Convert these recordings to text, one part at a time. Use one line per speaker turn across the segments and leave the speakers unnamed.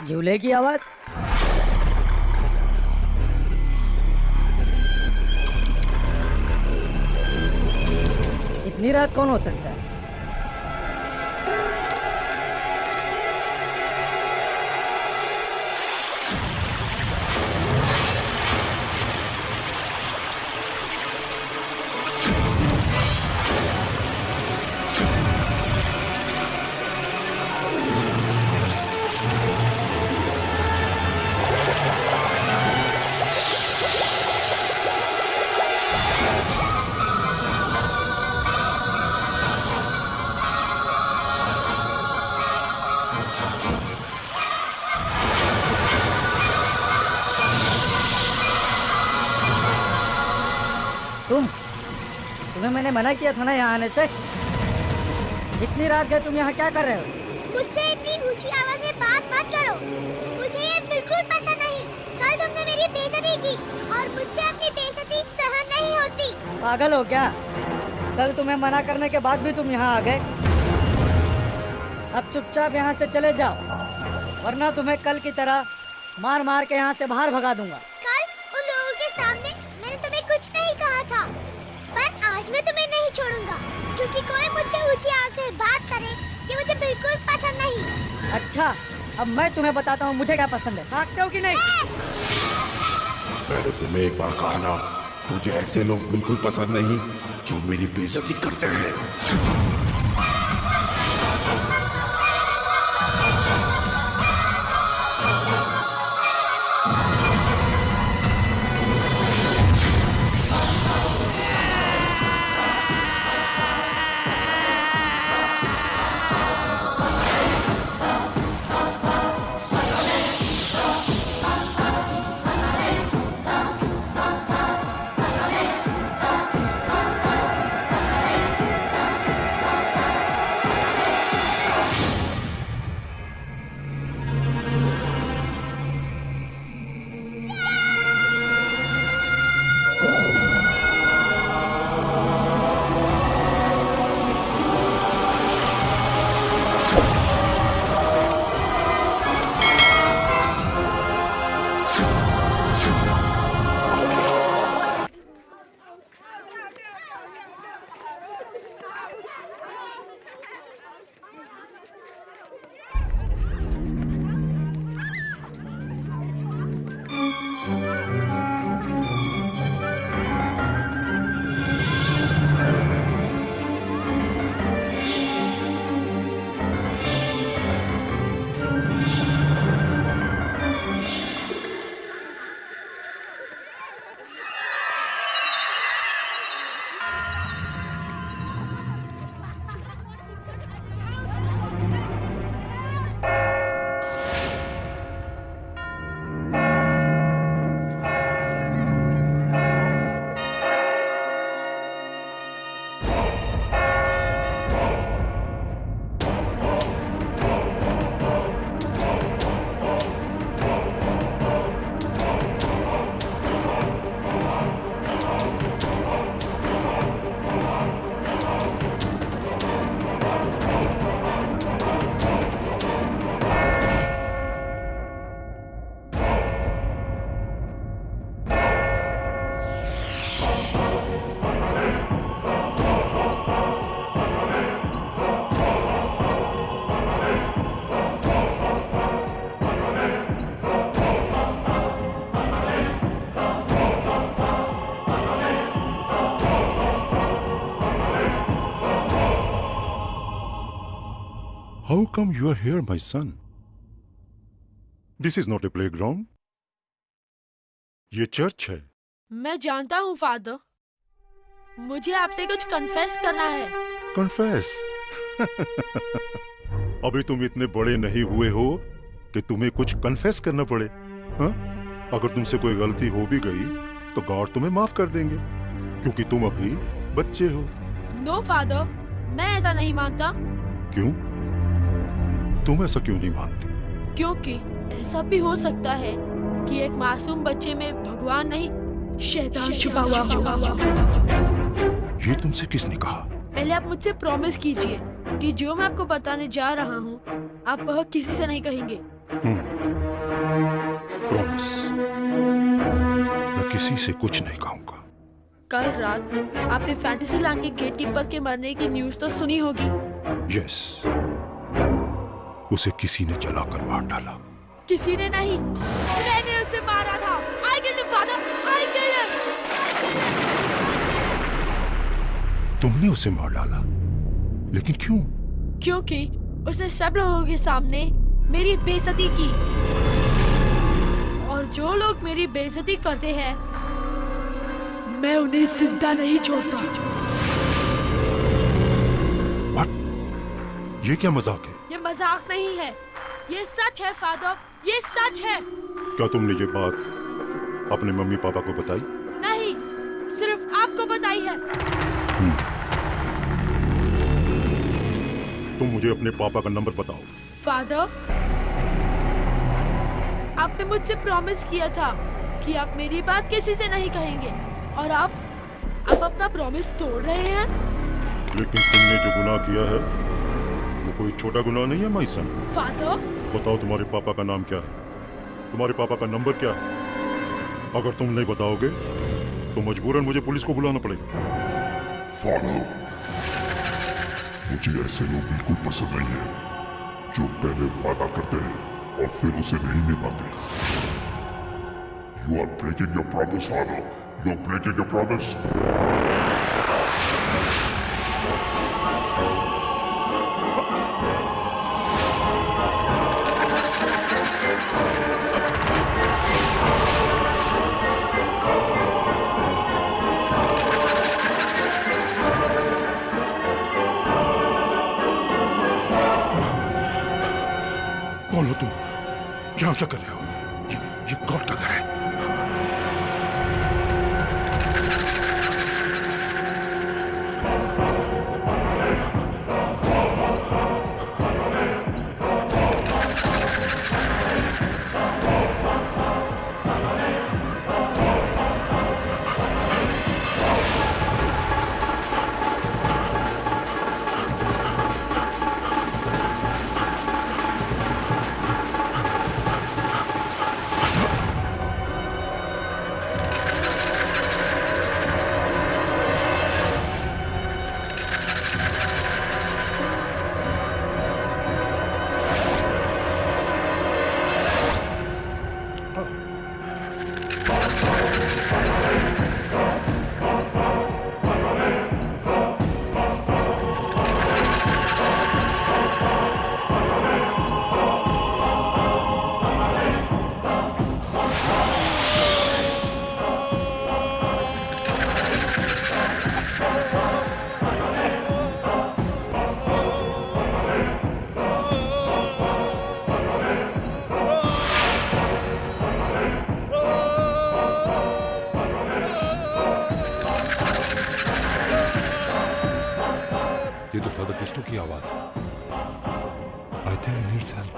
झूले की आवाज। इतनी रात कौन हो सकता है? तुम्हें मैंने मना किया था ना यहाँ आने से। इतनी रात गए तुम यहाँ क्या कर रहे हो?
मुझसे इतनी ऊंची आवाज में बात मत करो। मुझे ये बिल्कुल पसंद नहीं। कल तुमने मेरी बेइज्जती की और मुझसे अपनी बेइज्जती सहन नहीं होती।
पागल हो क्या? कल तुम्हें मना करने के बाद भी तुम यहाँ आ गए। अब चुपचाप यहाँ से चले जाओ, वरना तुम्हें कल की तरह मार मार के यहाँ से बाहर भगा दूंगा।
कल उन लोगों के सामने मैंने तुम्हें कुछ नहीं कहा था, पर आज मैं तुम्हें नहीं छोड़ूंगा, क्योंकि कोई मुझसे ऊंची आवाज में बात करे ये मुझे बिल्कुल पसंद नहीं।
अच्छा, अब मैं तुम्हें बताता हूँ मुझे क्या पसंद है। भागते हो कि नहीं?
मैंने तुम्हें एक बार कहा ना, मुझे ऐसे लोग बिल्कुल पसंद नहीं जो मेरी बेइज्जती करते हैं।
How come you are here, my son? This is not a playground. ये चर्च है।
मैं जानता हूँ फादर, मुझे आपसे कुछ कन्फेस करना है।
कन्फेस? अभी तुम इतने बड़े नहीं हुए हो कि तुम्हें कुछ कन्फेस करना पड़े। हाँ? अगर तुमसे कोई गलती हो भी गई तो गॉड तुम्हें माफ कर देंगे, क्योंकि तुम अभी बच्चे हो।
नो फादर, मैं ऐसा नहीं मानता।
क्यों? तुम ऐसा क्यों नहीं मानते?
क्योंकि ऐसा भी हो सकता है कि एक मासूम बच्चे में भगवान नहीं, शैतान छुपा हुआ हो।
ये तुमसे किसने कहा?
पहले आप मुझसे प्रॉमिस कीजिए कि जो मैं आपको बताने जा रहा हूँ आप वह किसी से नहीं कहेंगे।
प्रॉमिस, मैं किसी से कुछ नहीं कहूंगा।
कल रात आपने फैंटेसी लैंड के गेटकीपर के मरने की न्यूज़ तो सुनी होगी।
यस, उसे किसी ने जलाकर मार डाला।
किसी ने नहीं, मैंने उसे मारा था। I killed him, father. I killed him.
तुमने उसे मार डाला, लेकिन क्यों?
क्योंकि उसने सब लोगों के सामने मेरी बेइज्जती की, और जो लोग मेरी बेइज्जती करते हैं मैं उन्हें जिंदा नहीं छोड़ता।
What? ये क्या मजाक है?
ये मजाक नहीं है, ये सच है फादर, ये सच है।
क्या तुमने ये बात अपने मम्मी पापा को बताई?
नहीं, सिर्फ आपको बताई है।
तुम मुझे अपने पापा का नंबर बताओ।
फादर, आपने मुझसे प्रॉमिस किया था कि आप मेरी बात किसी से नहीं कहेंगे, और आप अपना प्रॉमिस तोड़ रहे हैं।
लेकिन तुमने जो गुनाह किया है वो कोई छोटा गुनाह नहीं है माई सन।
फादर,
बताओ तुम्हारे पापा का नाम क्या है, तुम्हारे पापा का नंबर क्या है? अगर तुम नहीं बताओगे तो मजबूरन मुझे पुलिस को बुलाना पड़ेगा।
फादर, मुझे ऐसे लोग बिल्कुल पसंद नहीं है जो पहले वादा करते हैं और फिर उसे नहीं निभाते। You are breaking your promise, father. You are breaking your promise.
कौन हो तुम? यहाँ क्या कर रहे हो? ये गॉड का घर है।
ये तो फादर क्रिस्टो की आवाज है। I think he needs help.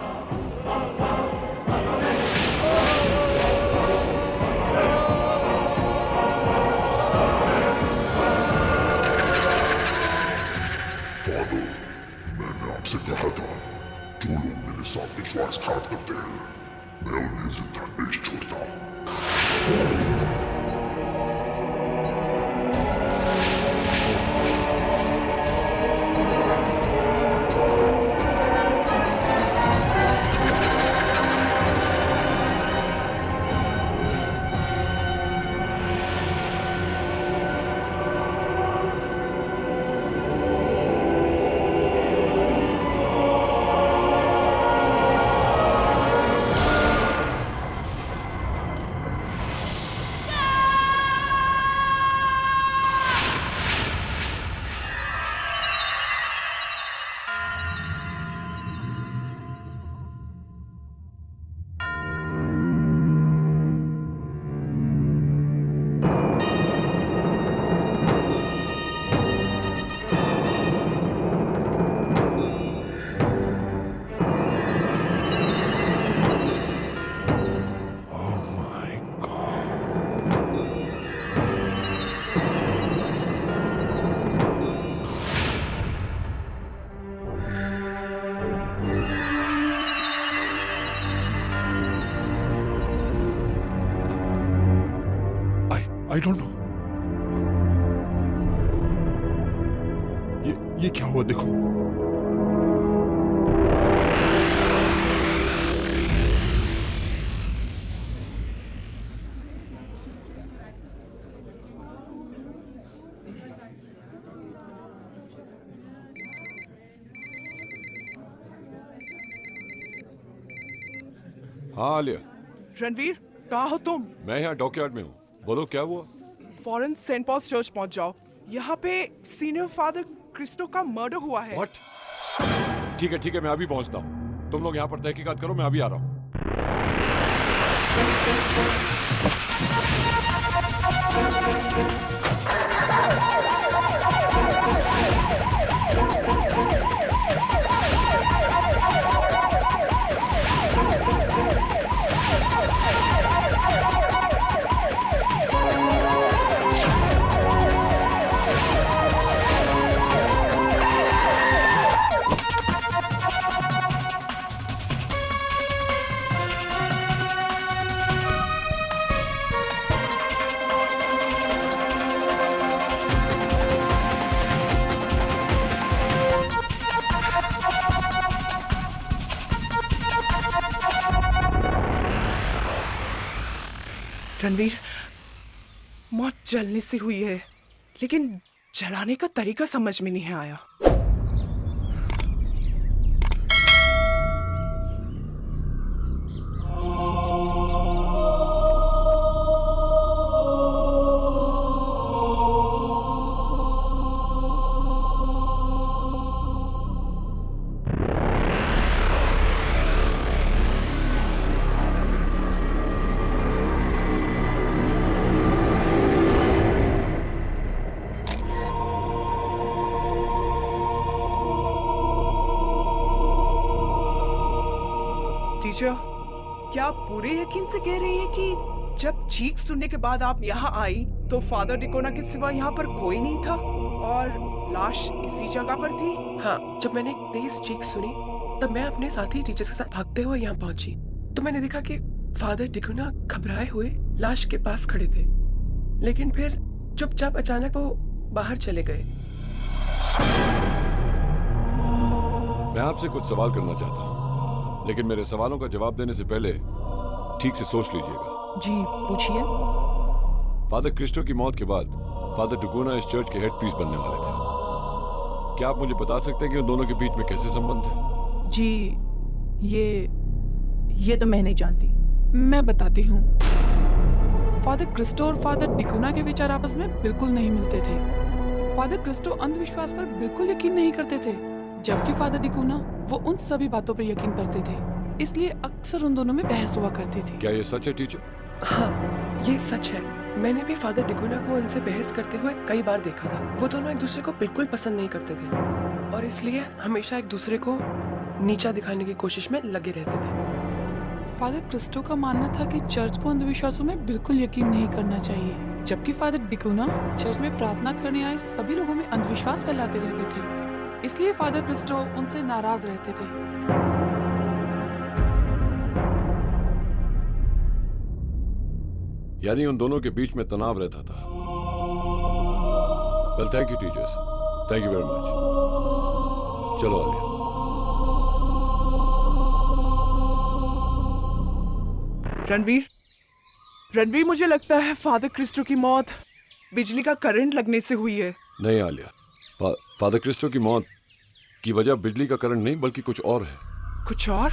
Father, मैंने आपसे कहा था, जो लोग मेरे साथ विश्वासघात करते हैं मैं उन्हें जिंदा नहीं छोड़ता।
I don't know. ये क्या हुआ देखो।
हाँ आलिया,
रणवीर, कहाँ हो तुम?
मैं यहाँ डॉकयार्ड में हूँ। बोलो क्या हुआ?
फौरन सेंट पॉल्स चर्च पहुंच जाओ। यहाँ पे सीनियर फादर क्रिस्टो का मर्डर हुआ है।
व्हाट? ठीक है मैं अभी पहुँचता हूँ। तुम लोग यहाँ पर तहकीकात करो, मैं अभी आ रहा हूँ।
रणवीर, मौत जलने से हुई है, लेकिन जलाने का तरीका समझ में नहीं आया। टीचर, क्या आप पूरे यकीन से कह रही हैं कि जब चीख सुनने के बाद आप यहाँ आई तो फादर डिकोना के सिवा यहाँ पर कोई नहीं था और लाश इसी जगह पर थी?
हाँ, जब मैंने तेज चीख सुनी तब मैं अपने साथी टीचर्स के साथ भागते हुए यहाँ पहुंची तो मैंने देखा कि फादर डिकोना घबराए हुए लाश के पास खड़े थे, लेकिन फिर चुपचाप अचानक वो बाहर चले गए।
मैं आपसे कुछ सवाल करना चाहता हूँ, लेकिन मेरे सवालों का जवाब देने से पहले ठीक से सोच लीजिएगा।
जी पूछिए।
फादर क्रिस्टो की मौत के बाद फादर डिकोना इस चर्च के हेड प्रीस्ट बनने वाले थे। क्या आप मुझे बता सकते हैं कि उन दोनों के बीच में कैसे संबंध है?
जी, ये तो मैं नहीं जानती। मैं बताती हूँ। फादर क्रिस्टो और फादर डिकोना के विचार आपस में बिल्कुल नहीं मिलते थे। फादर क्रिस्टो अंधविश्वास पर बिल्कुल यकीन नहीं करते थे, जबकि फादर डिकोना वो उन सभी बातों पर यकीन करते थे, इसलिए अक्सर उन दोनों में बहस हुआ करती थी।
क्या ये सच है टीचर?
हाँ, ये सच है। मैंने भी फादर डिकोना को उनसे बहस करते हुए कई बार देखा था। वो दोनों एक दूसरे को बिल्कुल पसंद नहीं करते थे और इसलिए हमेशा एक दूसरे को नीचा दिखाने की कोशिश में लगे रहते थे। फादर क्रिस्टो का मानना था कि चर्च को अंधविश्वासों में बिल्कुल यकीन नहीं करना चाहिए, जबकि फादर डिकोना चर्च में प्रार्थना करने आए सभी लोगों में अंधविश्वास फैलाते रहते थे, इसलिए फादर क्रिस्टो उनसे नाराज रहते थे।
यानी उन दोनों के बीच में तनाव रहता था। Well, thank you teachers, thank you very much. चलो आलिया।
रणवीर, मुझे लगता है फादर क्रिस्टो की मौत बिजली का करंट लगने से हुई है।
नहीं आलिया, फादर क्रिस्टो की मौत की वजह बिजली का करंट नहीं बल्कि कुछ और है।
कुछ और?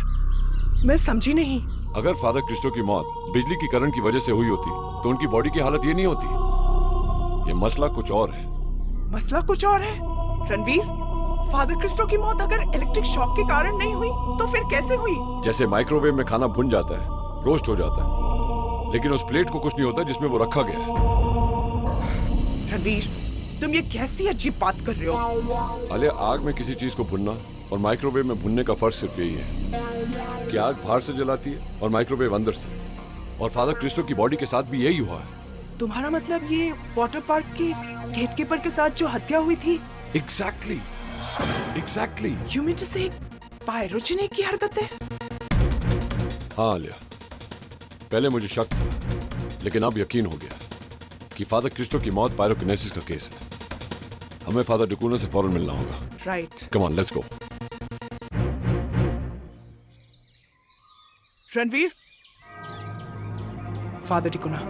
मैं समझी नहीं।
अगर फादर क्रिस्टो की मौत बिजली की करंट की वजह से हुई होती तो उनकी बॉडी की हालत ये नहीं होती। ये मसला कुछ और है।
मसला कुछ और है? रणवीर, फादर क्रिस्टो की मौत अगर इलेक्ट्रिक शॉक के कारण नहीं हुई तो फिर कैसे हुई?
जैसे माइक्रोवेव में खाना भुन जाता है, रोस्ट हो जाता है, लेकिन उस प्लेट को कुछ नहीं होता जिसमें वो रखा गया है।
रणवीर, तुम ये कैसी अजीब बात कर रहे हो?
आलिया, आग में किसी चीज को भुनना और माइक्रोवेव में भुनने का फर्क सिर्फ यही है कि आग बाहर से जलाती है और माइक्रोवेव अंदर से, और फादर क्रिस्टो की बॉडी के साथ भी यही हुआ है।
तुम्हारा मतलब ये वाटर पार्क के गेटकीपर के साथ जो हत्या हुई थी?
Exactly.
You mean to say pyrogenic की हरकतें?
हाँ आलिया, पहले मुझे शक था, लेकिन अब यकीन हो गया। कि फादर क्रिस्टो की मौत पायरोकिनेसिस का केस है। हमें फादर डिकोना से फौरन मिलना होगा।
Right.
Come on, let's go.
Ranveer, father डिकोना।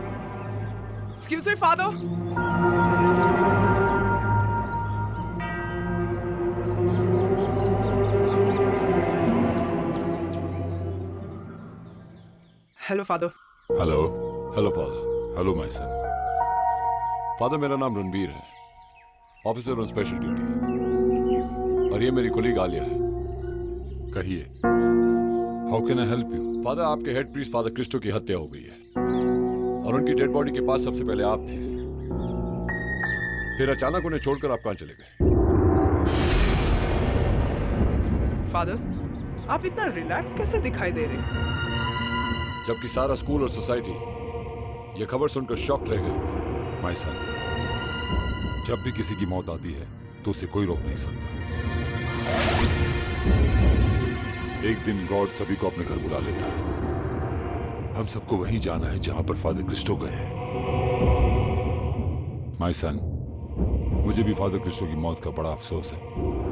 Excuse me father. Hello father.
Hello.
Hello father.
Hello my son.
Father, मेरा नाम रणबीर है, ऑफिसर ऑन स्पेशल ड्यूटी, और ये मेरी कोलीग आलिया है।
कहिए, how can I help you?
Father, आपके हेड प्रीस्ट फादर क्रिस्टो की हत्या हो गई है, और उनकी डेड बॉडी के पास सबसे पहले आप थे। फिर अचानक उन्हें छोड़कर आप कहां चले गए?
फादर, आप इतना रिलैक्स कैसे दिखाई दे रहे?
जबकि सारा स्कूल और सोसाइटी ये खबर सुनकर शॉक रह गई।
माय सन, जब भी किसी की मौत आती है तो उसे कोई रोक नहीं सकता। एक दिन गॉड सभी को अपने घर बुला लेता है। हम सबको वहीं जाना है जहां पर फादर क्रिस्टो गए हैं। माय सन, मुझे भी फादर क्रिस्टो की मौत का बड़ा अफसोस है,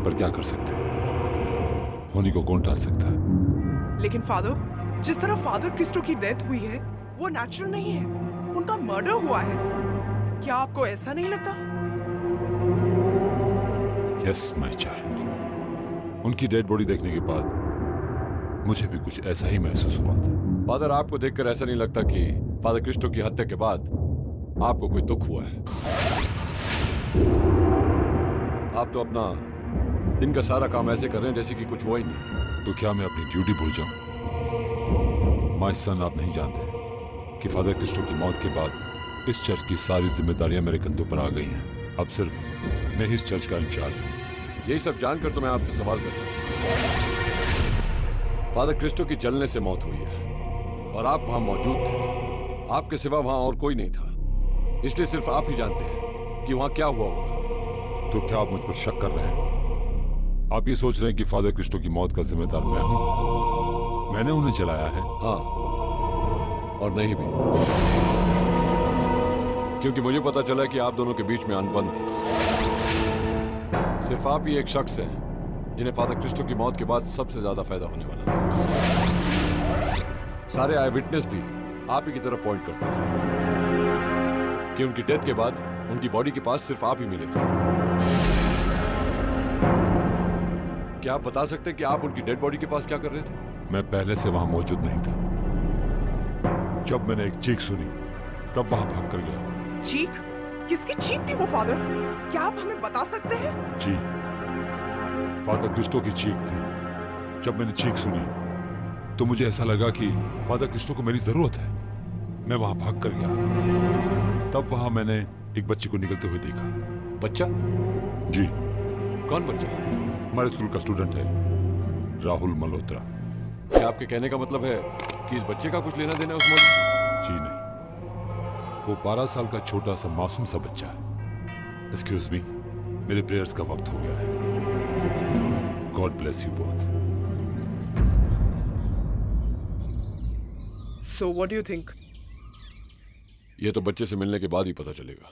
पर क्या कर सकते हैं? होनी को कौन टाल सकता है?
लेकिन फादर, जिस तरह फादर क्रिस्टो की डेथ हुई है वो नेचुरल नहीं है, उनका मर्डर हुआ है। क्या आपको ऐसा नहीं लगता?
यस माय चाइल्ड, उनकी डेड बॉडी देखने के बाद मुझे भी कुछ ऐसा ही महसूस हुआ था।
फादर, आपको देखकर ऐसा नहीं लगता कि फादर क्रिस्टो की हत्या के बाद आपको कोई दुख हुआ है? आप तो अपना दिन का सारा काम ऐसे कर रहे हैं जैसे कि कुछ हुआ ही नहीं।
तो क्या मैं अपनी ड्यूटी भूल जाऊं? माय सन, आप नहीं जानते कि फादर क्रिस्टो की मौत के बाद इस चर्च की सारी जिम्मेदारियां मेरे कंधों पर आ गई हैं। अब सिर्फ मैं इस चर्च का इंचार्ज हूं।
यही सब जानकर तो मैं आपसे सवाल कर रहा हूं। फादर क्रिस्टो की जलने से मौत हुई है और आप वहां मौजूद थे। आपके सिवा वहां और कोई नहीं था, इसलिए सिर्फ आप ही जानते हैं कि वहां क्या हुआ होगा।
तो क्या आप मुझ पर शक कर रहे हैं? आप ये सोच रहे हैं कि फादर क्रिस्टो की मौत का जिम्मेदार मैं हूं? मैंने उन्हें जलाया है?
हाँ, और नहीं भी, क्योंकि मुझे पता चला कि आप दोनों के बीच में अनबन थी। सिर्फ आप ही एक शख्स हैं जिन्हें फादर क्रिस्टो की मौत के बाद सबसे ज्यादा फायदा होने वाला था। सारे आई विटनेस भी आप ही की तरफ पॉइंट करते हैं कि उनकी डेथ के बाद उनकी बॉडी के पास सिर्फ आप ही मिले थे। क्या आप बता सकते हैं कि आप उनकी डेड बॉडी के पास क्या कर रहे थे?
मैं पहले से वहां मौजूद नहीं था। जब मैंने एक चीख सुनी तब वहां भाग कर गया।
चीख? किसकी चीख थी वो फादर? क्या आप हमें बता सकते हैं?
जी, फादर क्रिस्टो की चीख थी। जब मैंने चीख सुनी तो मुझे ऐसा लगा कि फादर क्रिस्टो को मेरी जरूरत है। मैं वहां भाग कर गया। तब वहां मैंने एक बच्ची को निकलते हुए देखा।
बच्चा?
जी।
कौन बच्चा?
हमारे स्कूल का स्टूडेंट है, राहुल मल्होत्रा।
क्या आपके कहने का मतलब है कि इस बच्चे का कुछ लेना देना उस मौत?
जी नहीं, वो 12 साल का छोटा सा मासूम सा बच्चा है। एक्सक्यूज मी, मेरे प्रेयर्स का वक्त हो गया है। God bless you both.
So what do you think?
ये तो बच्चे से मिलने के बाद ही पता चलेगा।